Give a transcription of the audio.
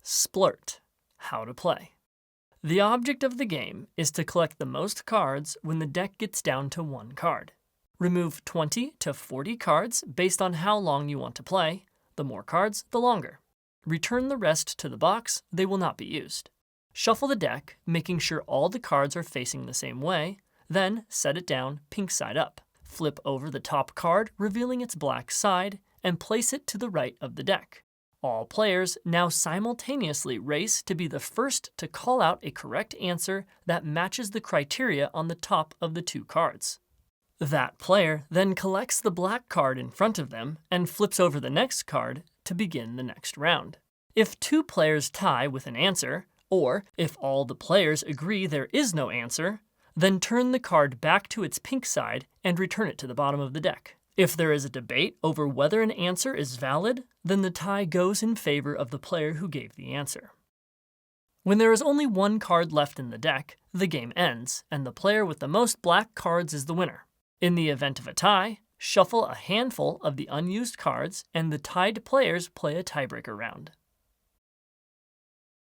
Splurt. How to play. The object of the game is to collect the most cards when the deck gets down to one card. Remove 20 to 40 cards based on how long you want to play. The more cards, the longer. Return the rest to the box. They will not be used. Shuffle the deck, making sure all the cards are facing the same way. Then set it down pink side up. Flip over the top card, revealing its black side, and place it to the right of the deck. All players now simultaneously race to be the first to call out a correct answer that matches the criteria on the top of the two cards. That player then collects the black card in front of them and flips over the next card to begin the next round. If two players tie with an answer, or if all the players agree there is no answer, then turn the card back to its pink side and return it to the bottom of the deck. If there is a debate over whether an answer is valid, then the tie goes in favor of the player who gave the answer. When there is only one card left in the deck, the game ends, and the player with the most black cards is the winner. In the event of a tie, shuffle a handful of the unused cards, and the tied players play a tiebreaker round.